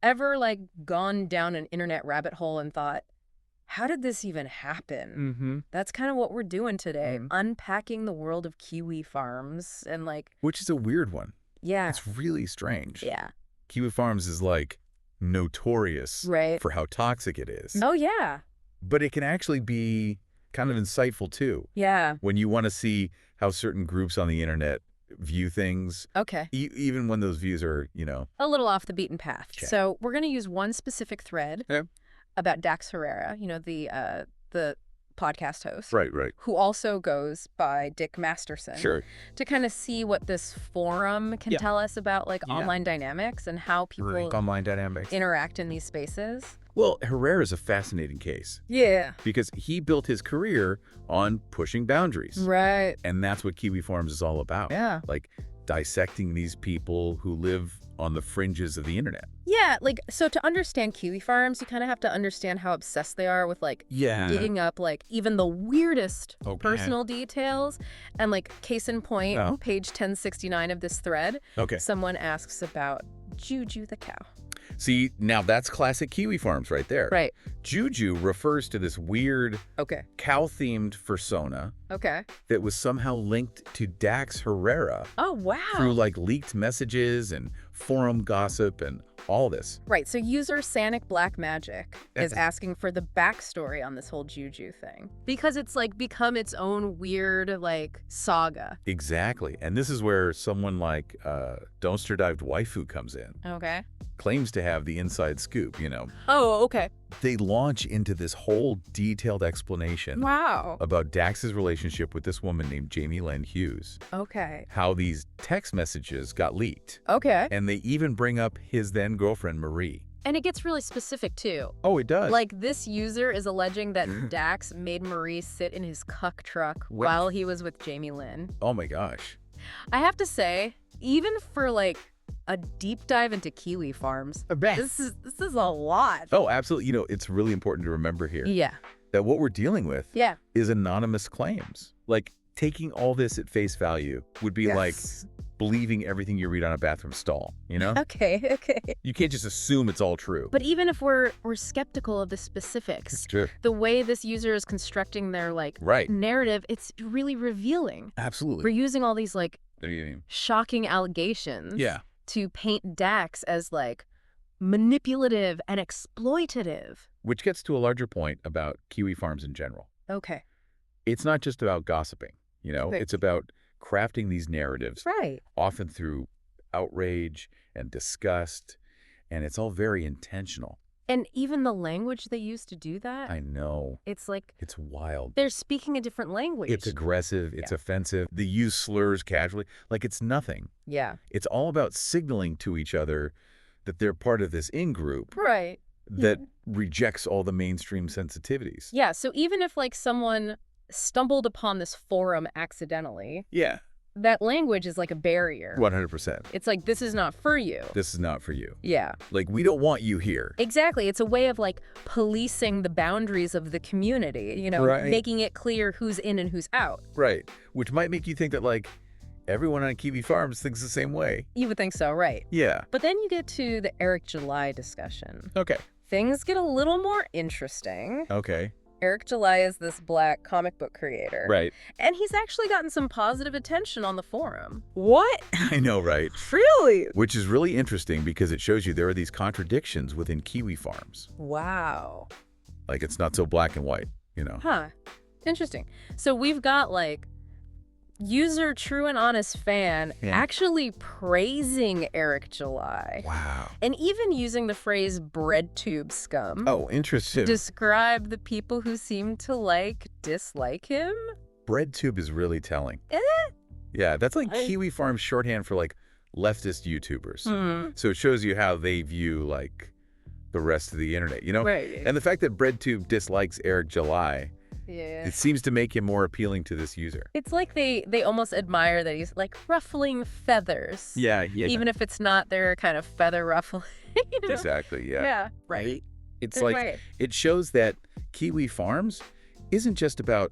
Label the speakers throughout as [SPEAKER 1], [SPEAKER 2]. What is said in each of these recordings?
[SPEAKER 1] ever, like, gone down an internet rabbit hole and thought, how did this even happen?
[SPEAKER 2] Mm-hmm.
[SPEAKER 1] That's kind of what we're doing today, unpacking the world of kiwi farms and, like...
[SPEAKER 2] Which is a weird one.
[SPEAKER 1] Yeah.
[SPEAKER 2] It's really strange.
[SPEAKER 1] Yeah.
[SPEAKER 2] Kiwi farms is, like, notorious for how toxic it is.
[SPEAKER 1] Oh, yeah.
[SPEAKER 2] But it can actually be kind of insightful, too.
[SPEAKER 1] Yeah.
[SPEAKER 2] When you want to see how certain groups on the internet view things.
[SPEAKER 1] Okay.
[SPEAKER 2] Even when those views are, you know...
[SPEAKER 1] a little off the beaten path.
[SPEAKER 2] Check.
[SPEAKER 1] So we're going to use one specific thread about Dax Herrera, you know, the podcast host.
[SPEAKER 2] Right.
[SPEAKER 1] Who also goes by Dick Masterson.
[SPEAKER 2] Sure.
[SPEAKER 1] To kind of see what this forum can tell us about, like, online dynamics and how people
[SPEAKER 2] online dynamics
[SPEAKER 1] interact in these spaces.
[SPEAKER 2] Well, Herrera's a fascinating case.
[SPEAKER 1] Yeah.
[SPEAKER 2] Because he built his career on pushing boundaries.
[SPEAKER 1] Right.
[SPEAKER 2] And that's what Kiwi Farms is all about.
[SPEAKER 1] Yeah.
[SPEAKER 2] Like, dissecting these people who live on the fringes of the internet.
[SPEAKER 1] Yeah, like, so to understand Kiwi Farms, you kind of have to understand how obsessed they are with, like, digging up, like, even the weirdest personal details. And, like, case in point, page 1069 of this thread, someone asks about Juju the Cow.
[SPEAKER 2] See, now that's classic Kiwi Farms right there.
[SPEAKER 1] Right.
[SPEAKER 2] Juju refers to this weird cow-themed persona that was somehow linked to Dax Herrera.
[SPEAKER 1] Oh, wow.
[SPEAKER 2] Through, like, leaked messages and forum gossip and all this.
[SPEAKER 1] Right, so user Sanic Black Magic is asking for the backstory on this whole Juju thing. Because it's, like, become its own weird, like, saga.
[SPEAKER 2] Exactly. And this is where someone like Dumpster Dived Waifu comes in.
[SPEAKER 1] Okay.
[SPEAKER 2] Claims to have the inside scoop, you know.
[SPEAKER 1] Oh, okay.
[SPEAKER 2] They launch into this whole detailed explanation about Dax's relationship with this woman named Jamie Lynn Hughes.
[SPEAKER 1] Okay.
[SPEAKER 2] How these text messages got leaked.
[SPEAKER 1] Okay.
[SPEAKER 2] And they even bring up his then-girlfriend, Marie.
[SPEAKER 1] And it gets really specific, too.
[SPEAKER 2] Oh, it does.
[SPEAKER 1] Like, this user is alleging that Dax made Marie sit in his cuck truck while he was with Jamie Lynn.
[SPEAKER 2] Oh, my gosh.
[SPEAKER 1] I have to say, even for, like, a deep dive into Kiwi Farms, this is a lot.
[SPEAKER 2] Oh, absolutely. You know, it's really important to remember here.
[SPEAKER 1] Yeah.
[SPEAKER 2] That what we're dealing with is anonymous claims. Like, taking all this at face value would be like believing everything you read on a bathroom stall, you know?
[SPEAKER 1] Okay.
[SPEAKER 2] You can't just assume it's all true.
[SPEAKER 1] But even if we're skeptical of the specifics, the way this user is constructing their, like, narrative, it's really revealing.
[SPEAKER 2] Absolutely.
[SPEAKER 1] We're using all these, like, shocking allegations to paint Dax as, like, manipulative and exploitative.
[SPEAKER 2] Which gets to a larger point about Kiwi Farms in general.
[SPEAKER 1] Okay.
[SPEAKER 2] It's not just about gossiping, you know? It's about crafting these narratives. Often through outrage and disgust, and it's all very intentional.
[SPEAKER 1] And even the language they use to do that.
[SPEAKER 2] I know.
[SPEAKER 1] It's like...
[SPEAKER 2] it's wild.
[SPEAKER 1] They're speaking a different language.
[SPEAKER 2] It's aggressive. It's offensive. They use slurs casually. Like, it's nothing.
[SPEAKER 1] Yeah.
[SPEAKER 2] It's all about signaling to each other that they're part of this in-group.
[SPEAKER 1] Right.
[SPEAKER 2] That rejects all the mainstream sensitivities.
[SPEAKER 1] Yeah, so even if, like, someone stumbled upon this forum accidentally... that language is like a barrier.
[SPEAKER 2] 100%.
[SPEAKER 1] It's like, this is not for you.
[SPEAKER 2] This is not for you.
[SPEAKER 1] Yeah.
[SPEAKER 2] Like, we don't want you here.
[SPEAKER 1] Exactly. It's a way of, like, policing the boundaries of the community, you know, making it clear who's in and who's out.
[SPEAKER 2] Right. Which might make you think that, like, everyone on Kiwi Farms thinks the same way.
[SPEAKER 1] You would think so, right?
[SPEAKER 2] Yeah.
[SPEAKER 1] But then you get to the Eric July discussion.
[SPEAKER 2] Okay.
[SPEAKER 1] Things get a little more interesting.
[SPEAKER 2] Okay.
[SPEAKER 1] Eric July is this Black comic book creator.
[SPEAKER 2] Right.
[SPEAKER 1] And he's actually gotten some positive attention on the forum. What?
[SPEAKER 2] I know, right?
[SPEAKER 1] Really?
[SPEAKER 2] Which is really interesting because it shows you there are these contradictions within Kiwi Farms.
[SPEAKER 1] Wow.
[SPEAKER 2] Like, it's not so black and white, you know?
[SPEAKER 1] Huh. Interesting. So we've got, like, user True and Honest Fan actually praising Eric July.
[SPEAKER 2] Wow.
[SPEAKER 1] And even using the phrase bread tube scum.
[SPEAKER 2] Oh, interesting.
[SPEAKER 1] Describe the people who seem to, like, dislike him.
[SPEAKER 2] Bread tube is really telling. Yeah, that's like Kiwi Farms shorthand for, like, leftist YouTubers. So it shows you how they view, like, the rest of the internet, you know?
[SPEAKER 1] Right.
[SPEAKER 2] And the fact that bread tube dislikes Eric July, it seems to make him more appealing to this user.
[SPEAKER 1] It's like they almost admire that he's, like, ruffling feathers.
[SPEAKER 2] Yeah.
[SPEAKER 1] Even if it's not their kind of feather ruffling. You know?
[SPEAKER 2] Exactly,
[SPEAKER 1] Yeah. Right.
[SPEAKER 2] It's like, it shows that Kiwi Farms isn't just about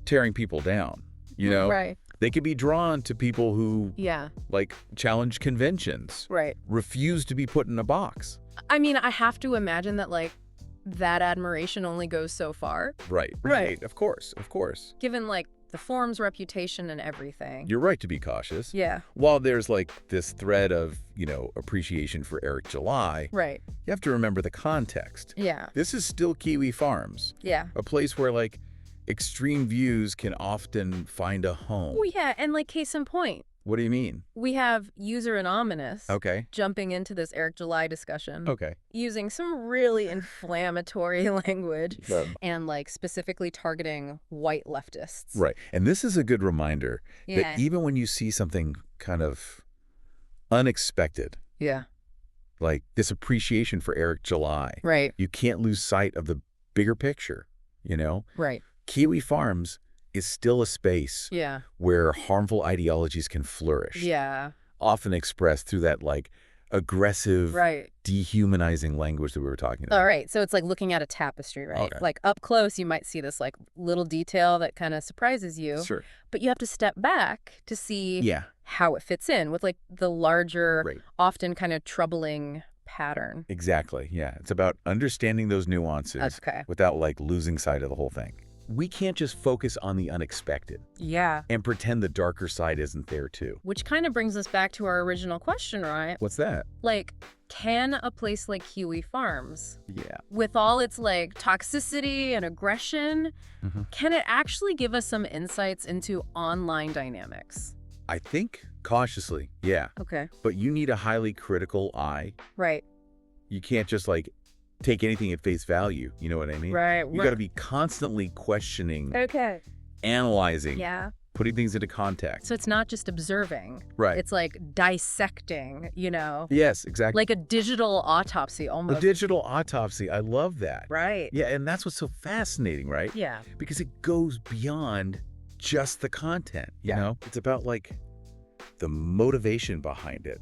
[SPEAKER 2] tearing people down, you know?
[SPEAKER 1] Right.
[SPEAKER 2] They could be drawn to people who,
[SPEAKER 1] yeah,
[SPEAKER 2] like, challenge conventions.
[SPEAKER 1] Right.
[SPEAKER 2] Refuse to be put in a box.
[SPEAKER 1] I mean, I have to imagine that, like, that admiration only goes so far.
[SPEAKER 2] Right. Of course.
[SPEAKER 1] Given, like, the forum's reputation and everything.
[SPEAKER 2] You're right to be cautious.
[SPEAKER 1] Yeah.
[SPEAKER 2] While there's, like, this thread of, appreciation for Eric July.
[SPEAKER 1] Right.
[SPEAKER 2] You have to remember the context.
[SPEAKER 1] Yeah.
[SPEAKER 2] This is still Kiwi Farms.
[SPEAKER 1] Yeah.
[SPEAKER 2] A place where, like, extreme views can often find a home.
[SPEAKER 1] Oh, yeah. And, like, case in point.
[SPEAKER 2] What do you mean?
[SPEAKER 1] We have User Anonymous jumping into this Eric July discussion. Using some really inflammatory language and, like, specifically targeting white leftists.
[SPEAKER 2] Right. And this is a good reminder that even when you see something kind of unexpected, like this appreciation for Eric July, you can't lose sight of the bigger picture,
[SPEAKER 1] Right.
[SPEAKER 2] Kiwi Farms is still a space where harmful ideologies can flourish. Often expressed through that, like, aggressive, dehumanizing language that we were talking about.
[SPEAKER 1] All right. So it's like looking at a tapestry, right? Like, up close, you might see this, like, little detail that kind of surprises you.
[SPEAKER 2] Sure.
[SPEAKER 1] But you have to step back to see how it fits in with, like, the larger, often kind of troubling pattern.
[SPEAKER 2] Exactly. Yeah. It's about understanding those nuances without, like, losing sight of the whole thing. We can't just focus on the unexpected. And pretend the darker side isn't there too.
[SPEAKER 1] Which kind of brings us back to our original question, right?
[SPEAKER 2] What's that?
[SPEAKER 1] Like, can a place like Kiwi Farms, with all its, like, toxicity and aggression, can it actually give us some insights into online dynamics?
[SPEAKER 2] I think cautiously,
[SPEAKER 1] Okay.
[SPEAKER 2] But you need a highly critical eye.
[SPEAKER 1] Right.
[SPEAKER 2] You can't just, like, take anything at face value. You know what I mean?
[SPEAKER 1] Right.
[SPEAKER 2] You got to be constantly questioning, analyzing, putting things into context.
[SPEAKER 1] So it's not just observing.
[SPEAKER 2] Right.
[SPEAKER 1] It's like dissecting,
[SPEAKER 2] Yes, exactly.
[SPEAKER 1] Like a digital autopsy almost.
[SPEAKER 2] A digital autopsy. I love that.
[SPEAKER 1] Right.
[SPEAKER 2] Yeah, and that's what's so fascinating, right?
[SPEAKER 1] Yeah.
[SPEAKER 2] Because it goes beyond just the content, you know? It's about, like, the motivation behind it.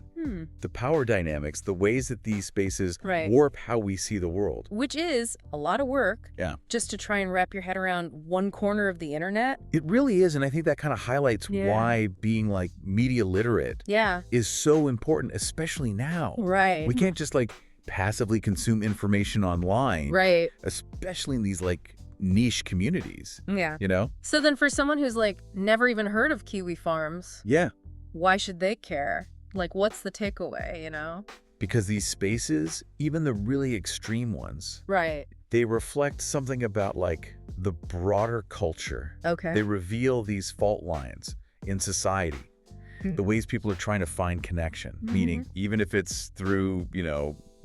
[SPEAKER 2] The power dynamics, the ways that these spaces warp how we see the world.
[SPEAKER 1] Which is a lot of work. Just to try and wrap your head around one corner of the internet.
[SPEAKER 2] It really is, and I think that kind of highlights why being, like, media literate is so important, especially now.
[SPEAKER 1] Right.
[SPEAKER 2] We can't just, like, passively consume information online.
[SPEAKER 1] Right.
[SPEAKER 2] Especially in these, like, niche communities.
[SPEAKER 1] Yeah.
[SPEAKER 2] So
[SPEAKER 1] then for someone who's, like, never even heard of Kiwi Farms. Why should they care? Like, what's the takeaway,
[SPEAKER 2] Because these spaces, even the really extreme ones, they reflect something about, like, the broader culture. They reveal these fault lines in society, the ways people are trying to find connection, meaning even if it's through,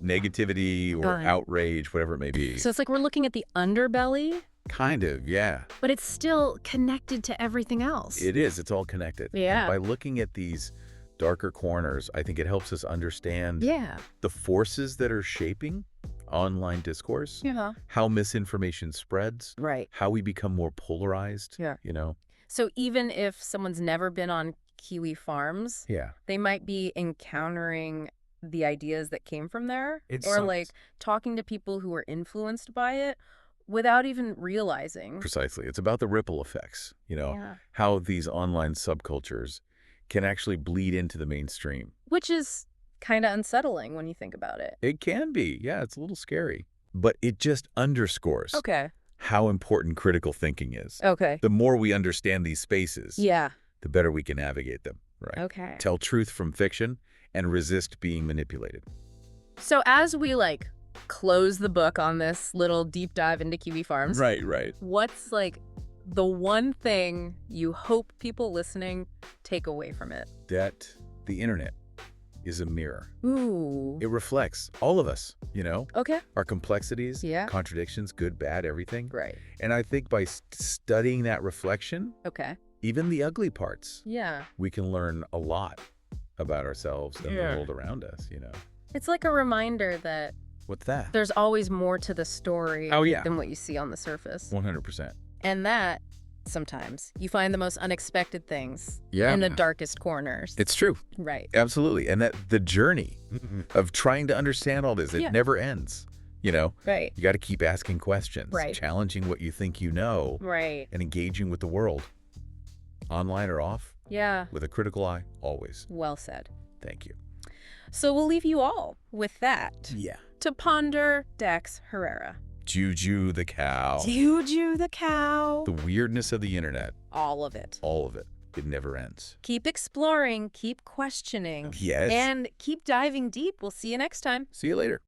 [SPEAKER 2] negativity or outrage, whatever it may be.
[SPEAKER 1] So it's like we're looking at the underbelly?
[SPEAKER 2] Kind of, yeah.
[SPEAKER 1] But it's still connected to everything else.
[SPEAKER 2] It is. It's all connected.
[SPEAKER 1] Yeah.
[SPEAKER 2] And by looking at these darker corners, I think it helps us understand the forces that are shaping online discourse, how misinformation spreads, how we become more polarized,
[SPEAKER 1] So even if someone's never been on Kiwi Farms, they might be encountering the ideas that came from there, like talking to people who were influenced by it without even realizing.
[SPEAKER 2] Precisely. It's about the ripple effects, how these online subcultures can actually bleed into the mainstream.
[SPEAKER 1] Which is kind of unsettling when you think about it.
[SPEAKER 2] It can be. Yeah, it's a little scary. But it just underscores how important critical thinking is. The more we understand these spaces, the better we can navigate them. Right. Tell truth from fiction and resist being manipulated.
[SPEAKER 1] So as we, like, close the book on this little deep dive into Kiwi Farms.
[SPEAKER 2] Right.
[SPEAKER 1] What's, like, the one thing you hope people listening take away from it?
[SPEAKER 2] That the internet is a mirror.
[SPEAKER 1] Ooh.
[SPEAKER 2] It reflects all of us, Our complexities, contradictions, good, bad, everything.
[SPEAKER 1] Right.
[SPEAKER 2] And I think by studying that reflection, even the ugly parts, we can learn a lot about ourselves and the world around us,
[SPEAKER 1] It's like a reminder that
[SPEAKER 2] what's that?
[SPEAKER 1] There's always more to the story than what you see on the surface.
[SPEAKER 2] 100%.
[SPEAKER 1] And that, sometimes, you find the most unexpected things in the darkest corners.
[SPEAKER 2] It's true.
[SPEAKER 1] Right.
[SPEAKER 2] Absolutely. And that the journey of trying to understand all this, it never ends,
[SPEAKER 1] Right.
[SPEAKER 2] You got to keep asking questions, challenging what you think you know, and engaging with the world, online or off, with a critical eye, always.
[SPEAKER 1] Well said.
[SPEAKER 2] Thank you.
[SPEAKER 1] So we'll leave you all with that.
[SPEAKER 2] Yeah.
[SPEAKER 1] to ponder Dax Herrera.
[SPEAKER 2] Juju the Cow.
[SPEAKER 1] Juju the Cow.
[SPEAKER 2] The weirdness of the internet.
[SPEAKER 1] All of it.
[SPEAKER 2] All of it. It never ends.
[SPEAKER 1] Keep exploring, keep questioning.
[SPEAKER 2] Yes.
[SPEAKER 1] And keep diving deep. We'll see you next time.
[SPEAKER 2] See you later.